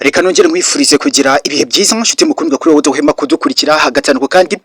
Reka nongere nkwifurize kugira ibihe byiza nshuti mukundwa kuri wowe udahwema kudukurikira hagatanurwa kandi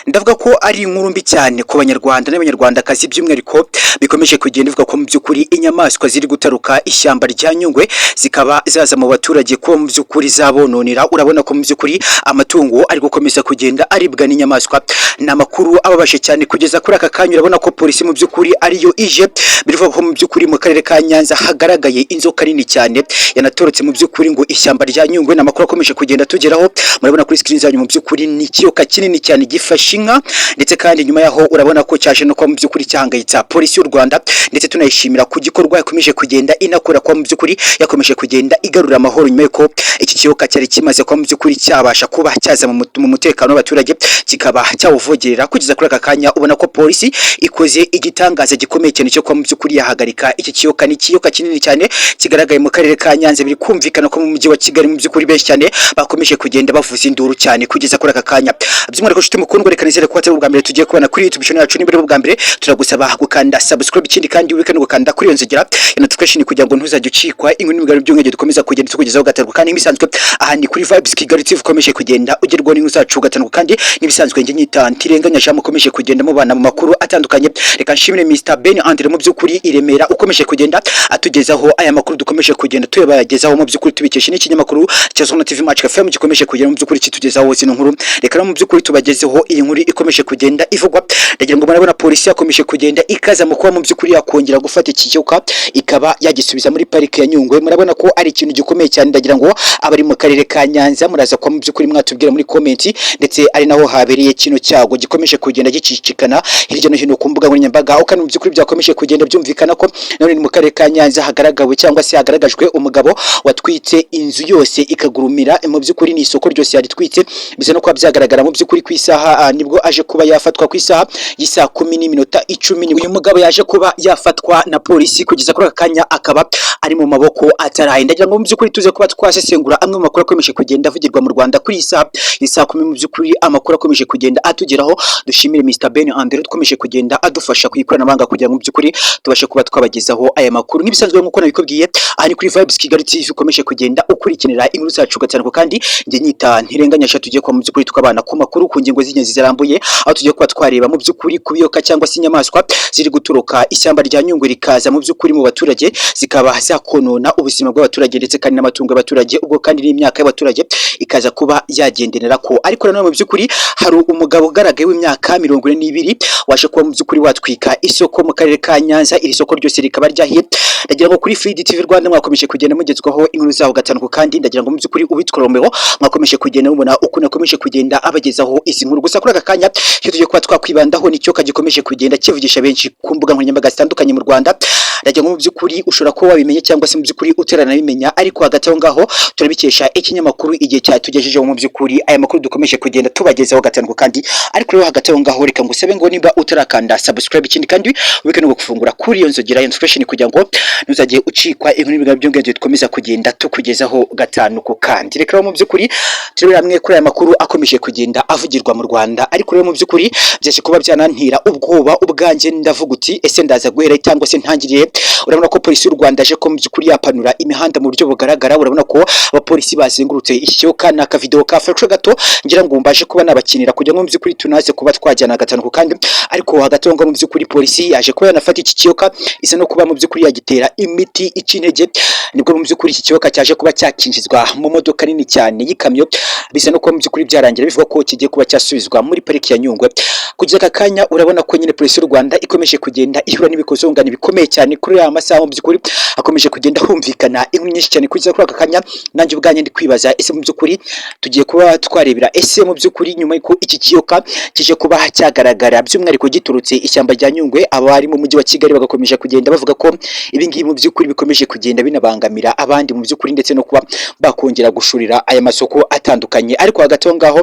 ndavuga ko ari inkuru mbi cyane ku banyarwanda n'abanyarwandakazi by'umwihariko bikomeje kugenda bivuga ko mu by'ukuri inyamaswa ziri gutaruka ishyamba rya Nyungwe zikaba zaza mu baturage ko mu by'ukuri zabononera. Urabona ko mu by'ukuri amatungo ari gukomeza kugenda aribwa n'inyamaswa. Namakuru ababaje cyane kugeza kuri aka kanya. Urabona ko polisi mu by'ukuri ariyo ije, bivuga ko mu by'ukuri mu karere ka Nyanza hagaragaye inzoka nini cyane yanatorotse mu by'ukuri ngo ishyamba rya Nyungwe. Namakuru akomeje kugenda tugeraho, murabona kuri screen zanyu mu by'ukuri ni ikiyoka kinini cyane gifashe inka, ndetse kandi nyuma yaho urabona ko cyaje no kwa mu by'ukuri cyahangayitsa polisi y'u Rwanda, ndetse tunayishimira ku gikorwa yakomeje kugenda inakora kwa mu by'ukuri yakomeje kugenda igarura amahoro nyuma yuko iki kiyoka cyari kimaze kwa mu by'ukuri cyabasha kuba cyaza mu mutekano w'abaturage kikaba cyawuvogerera. Kugeza kuri aka kanya ubona ko polisi ikoze igitangaza gikomeye cyane cyo kwa mu by'ukuri yahagarika iki kiyoka. Ni ikiyoka kinini cyane kigaragaye mu karere ka Nyanza, biri kumvikana ko mu mujyi wa Kigali mu by'ukuri benshi cyane bakomeje kugenda bavuza induru cyane kugeza kuri aka kanya. By'umwihariko nshuti mukundwa, reka nizere ko atari ubwa mbere tugiye kubana kuri YouTube channel yacu. Niba ubwa mbere turagusaba gukanda subscribe, ikindi kandi wikane gukanda kuri iyo nzogera ya notification kugira ngo ntuzajye ucikwa inkuru n'ibigaro by'umwege dukomeza kugenda tukugezaho gatanu kandi ibisanzwe aha ni kuri Vibes Kigali TV ukomeje kugenda ugerwaho n'inkuru zacu gatanu kandi nibisanzwe nge nyita ntirenganya Jean mukomeje kugenda mubana mu makuru atandukanye. Reka nshimire Mr Ben Andre mu by'ukuri iremera ukomeje kugenda atugezaho aya makuru dukomeje kugenda tuyabagezaho mu by'ukuri tubikesha n'ikinyamakuru cya Zona TV Match FM gikomeje kugenda mu by'ukuri kitugezaho zino nkuru. Reka mu by'ukuri tubagezeho iyi nkuru ikomeje kugenda ivugwa, ndagira ngo murabona polisi yakomeje kugenda ikaza mu kuba mu by'ukuri yakongera gufata iki kiyoka ikaba yagisubiza muri parike ya Nyungwe. Murabona ko ari ikintu gikomeye cyane, ndagira ngo abari mu karere ka Nyanza muraza kwa mu by'ukuri mwatubwira muri comment, ndetse ari naho habereye kino cyago gikomeje kugenda gicicikana hirya no hino ku mbuga nkoranyambaga. Aho kandi mu by'ukuri byakomeje kugenda byumvikana ko none mu karere ka Nyanza hagaragawe cyangwa se hagaragajwe umugabo watwitse inzu yose ikagurumira. Mu by'ukuri ni isoko ryose yaritwitse, bize no kuba byagaragara mu by'ukuri ku isaha nibwo aje kuba yafatwa ku isaha y'isa 10:10. Uyu mugabo yaje kuba yafatwa na polisi, kugeza kuri aka kanya akaba ari mu maboko ataraye. Ndagira ngo mu by'ukuri tuze kuba twasesengura amwe mu makuru akomeje kugenda avugirwa mu Rwanda kuri isa 10 mu by'ukuri amakuru akomeje kugenda atugeraho. Dushimire Mr Ben Andre dukomeje kugenda adufasha kuyikorana kugira ngo mu by'ukuri tubashe kuba twabagezaho aya makuru nk'ibisanzwe nk'uko nabikubwiye. Aha ni kuri Vibes Kigali TV ukomeje kugenda ukurikinira inkuru zacu gatanu kandi nge nyita ntirenganya sha tugiye kwa mu by'ukuri tukabana ku makuru ku ngingo z'ingenzi zirambuye, aho tugiye kuba twareba mu by'ukuri kubiyoka cyangwa se inyamaswa ziri guturuka ishyamba rya Nyungwe rikaza mu by'ukuri mu baturage zikaba zakonona ubuzima bw'abaturage ndetse kandi n'amatungo y'abaturage, ubwo kandi n'imyaka y'abaturage ikaza kuba yagenderera ko. Ariko nanone mu by'ukuri hari umugabo ugaragaye w'imyaka 42 waje kuba mu by'ukuri watwika isoko mu karere ka Nyanza. Iri soko ryose rikaba ryahiye. Ndagira ngo kuri Free TV Rwanda mwakomeje kugenda mugezwaho inkuru zaho gatanu kandi ndagira ngo mu by'ukuri ubitworomeho mwakomeje kugenda mubona uko nakomeje kugenda abagezaho izi nkuru. Gusa kuri aka kanya cyo tugiye kuba twakwibandaho nicyo kagikomeje kugenda kivugisha benshi ku mbuga nkoranyambaga zitandukanye mu Rwanda. Ndagira ngo mu by'ukuri ushobora kuba wabimenye cyangwa se mu by'ukuri uterana bimenya, ariko hagati aho ngaho turabikesha ikinyamakuru igihe cyatugejejeho mu by'ukuri aya makuru dukomeje kugenda tubagezaho gatanu kandi. Ariko rero hagati aho ngaho reka ngusabe ngo niba utarakanda subscribe, ikindi kandi wike no gufungura kuri iyo nzogera ya notification kugira ngo ntuzajye ucikwa inkuru n'ibigabo by'ubwenge dukomeza kugenda tukugezaho gatanu kandi. Reka mu by'ukuri turebe hamwe kuri aya makuru akomeje kugenda avugirwa mu Rwanda. Ariko rero mu by'ukuri byashye kuba byanantira ubwoba ubwanjye, ndavuga uti ese ndaza guhera cyangwa se ntangiriye. Urabona ko polisi y'u Rwanda aje ko mu by'ukuri yapanura imihanda mu buryo bugaragara. Urabona ko abapolisi bazengurutse ikiyoka na ka video kafashwe gato, ngira ngo mbaje kuba nabakinira kugira ngo mu by'ukuri tunaze kuba twajyana gatanu kandi. Ariko hagati aho ngo mu by'ukuri polisi yaje kuba yanafata iki kiyoka isa no kuba mu by'ukuri yagitera imiti icinege. Nibwo mu by'ukuri iki kiyoka cyaje kuba cyakinjizwa mu modoka nini cyane y'ikamyo, bisa no kuba mu by'ukuri byarangira bivuga ko kigiye kuba cyasubizwa muri pariki ya Nyungwe. Kugeza aka kanya urabona ko nyine polisi y'u Rwanda ikomeje kugenda ihura n'ibikozongana bikomeye cyane kuri aya masaha. Mu by'ukuri akomeje kugenda humvikana inkuru nyinshi cyane. Kugeza kuri aka kanya nanjye ubwanye ndi kwibaza ese mu by'ukuri tugiye kuba twarebera ese mu by'ukuri nyuma y'uko iki kiyoka kije kuba cyagaragara by'umwihariko giturutse ishyamba rya Nyungwe, abari mu mujyi wa Kigali bagakomeje kugenda bavuga ko ibi ngibi mu by'ukuri bikomeje kugenda binabangamira abandi mu by'ukuri, ndetse no kuba bakongera gushurira aya masoko atandukanye. Ariko hagati aho ngaho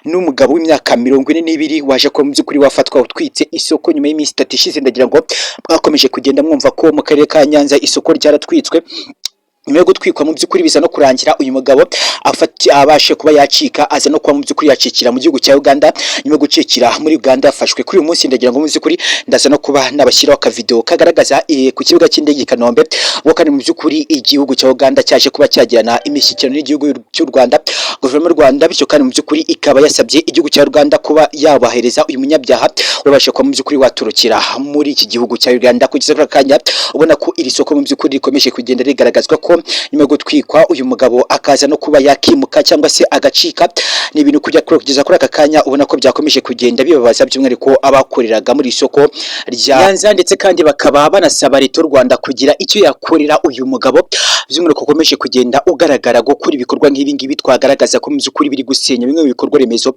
n'umugabo w'imyaka 42 waje ko mu by'ukuri wafatwa utwitse isoko nyuma y'iminsi 3 ishize. Ndagira ngo mwakomeje kugenda mwumva ko mu karere ka Nyanza isoko ryaratwitswe nyuma yo gutwikwa mu by'ukuri biza no kurangira uyu mugabo abashe kuba yacika aza no kuba mu by'ukuri yacikira mu gihugu cya Uganda. Nyuma yo gucikira muri Uganda yafashwe kuri uyu munsi, ndagira ngo mu by'ukuri ndaza no kuba nabashyiraho akavideo kagaragaza ku kibuga cy'indege i Kanombe, ubwo kandi mu by'ukuri igihugu cya Uganda cyaje kuba cyagirana imishyikirano n'igihugu cy'u Rwanda, guverinoma y'u Rwanda, bityo kandi mu by'ukuri ikaba yasabye igihugu cya Uganda kuba yabahereza uyu munyabyaha urabasha kuba mu by'ukuri waturukira muri iki gihugu cya Uganda. Kugeza kuri akanya ubona ko iri soko mu by'ukuri rikomeje kugenda rigaragazwa ko nyuma yo gutwikwa uyu mugabo akaza no kuba yakimuka cyangwa se agacika, ni ibintu kugeza kuri aka kanya ubona ko byakomeje kugenda bibabaza by'umwihariko abakoreraga muri isoko rya Nyanza, ndetse kandi bakaba banasaba leta y'u Rwanda kugira icyo yakorera uyu mugabo by'umwihariko ukomeje kugenda ugaragara gukora ibikorwa nk'ibi ngibi twagaragaza ko mu by'ukuri biri gusenya bimwe mu bikorwa remezo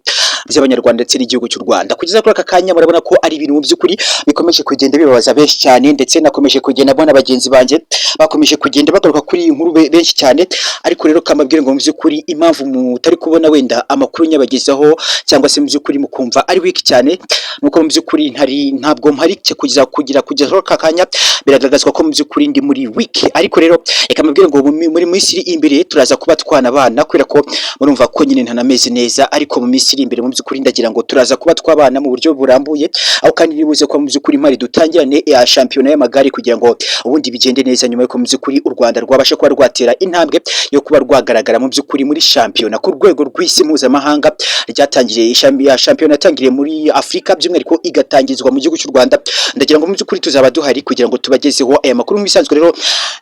by'abanyarwanda ndetse n'igihugu cy'u Rwanda. Kugeza kuri aka kanya murabona ko ari ibintu mu by'ukuri bikomeje kugenda bibabaza benshi cyane, ndetse nakomeje kugenda mbona bagenzi banjye bakomeje kugenda bagaruka kuri iyi nkuru benshi cyane. Ariko rero kamabwire ngo mu by'ukuri impamvu mutari kubona wenda amakuru nyabagezaho cyangwa se mu by'ukuri mukumva ari wiki cyane nuko mu by'ukuri ntabwo mpari kugeza kuri aka kanya, biragaragazwa ko mu by'ukuri ndi muri wiki. Ariko rero reka mabwire ngo muri minsi iri imbere turaza kuba twanabana, kubera ko murumva ko nyine ntanameze neza, ariko mu minsi iri imbere mu by'ukuri ndagira ngo turaza kuba twabana mu buryo burambuye, aho kandi nibuze ko mu by'ukuri mpari dutangirane ya shampiyona y'amagare kugira ngo ubundi bigende neza, nyuma y'uko mu by'ukuri u Rwanda rwabasha kuba rwatera intambwe yo kuba rwagaragara mu by'ukuri muri shampiyona ku rwego rw'isi mpuzamahanga. Ryatangiriye ya shampiyona yatangiriye muri Afurika by'umwihariko igatangizwa mu gihugu cy'u Rwanda. Ndagira ngo mu by'ukuri tuzaba duhari kugira ngo tubagezeho aya makuru. Mu bisanzwe rero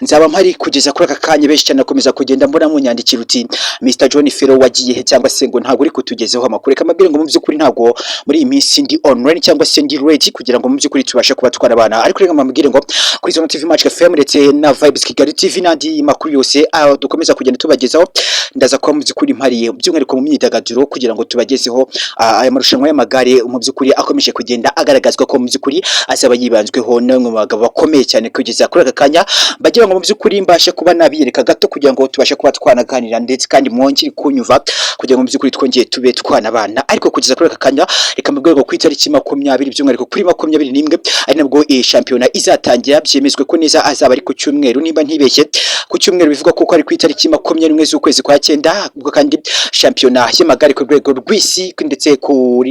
nzaba mpari kugeza kuri aka kanya, benshi cyane nakomeza kugenda mbona munyandikira uti Mr John Fero wagiye he, cyangwa se ngo ntabwo uri kutugezeho amakuru. Reka mbabwire ngo mu by'ukuri ntabwo muri iyi minsi ndi online cyangwa se ndi ready kugira ngo mu by'ukuri tubashe kuba twarabana. Ariko reka mbabwire ngo kuri Zone TV Match FM ndetse na Vibes Kigali TV n'andi makuru yose dukomeza kugenda tubagezaho, ndaza kuba mu by'ukuri mpariye by'umwihariko mu myidagaduro kugira ngo tubagezeho aya marushanwa y'amagare mu by'ukuri akomeje kugenda agaragazwa ko mu by'ukuri azaba yibanzweho n'umwe mu bagabo bakomeye cyane. Kugeza kuri aka kanya bagira ngo mu by'ukuri mbashe kuba nabiyereka gato kugira ngo tubashe kuba twanaganira, ndetse kandi mwongere kunyumva kugira ngo mu by'ukuri twongeye tube twanabana. Ariko kugeza kuri aka kanya reka mbabwire ngo ku itariki 20 by'umwihariko kuri 21 ari nabwo iyi shampiyona izatangira, byemezwe ko neza azaba ari ku cyumweru nimba ntibeshye, ku cyumweru bivuga ko ari ku itariki 21 z'ukwezi kwa 9, ubwo kandi shampiyona y'amagare ku rwego rw'isi ndetse ku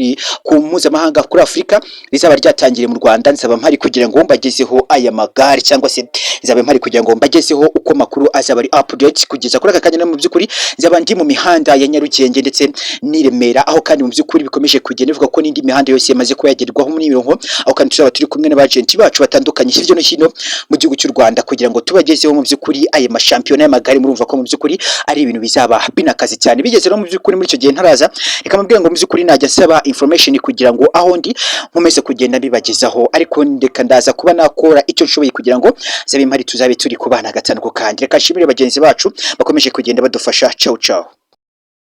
mpuzamahanga kuri Afurika rizaba ryatangiriye mu Rwanda. Nzaba mpari kugira ngo mbagezeho aya magare, cyangwa se nzaba mpari kugira ngo mbagezeho uko makuru azaba ari update. Kugeza kuri aka kanya mu by'ukuri nzaba ndi mu mihanda ya Nyarugenge ndetse ni Remera, aho kandi mu by'ukuri bikomeje kugenda bivuga ko n'indi mihanda yose yamaze kuba yagerwaho muri mirongo, aho kandi tuzaba turi kumwe n'abagenti bacu batandukanye hirya no hino mu gihugu cy'u Rwanda kugira ngo tubagezeho mu by'ukuri aya mashampiyona y'amagare. Murumva ko mu by'ukuri ari ibintu bizaba binakaze cyane. Bigeze no mu by'ukuri muri icyo gihe ntaraza, reka mbabwire ngo mu by'ukuri najya nsaba information kugira ngo aho ndi nkomeze kugenda bibagezaho, ariko ndeka ndaza kuba nakora icyo nshoboye kugira ngo zabe mpari tuzabe turi kubana gatanu ku kandi. Reka nshimire bagenzi bacu bakomeje kugenda badufasha. Ciao ciao.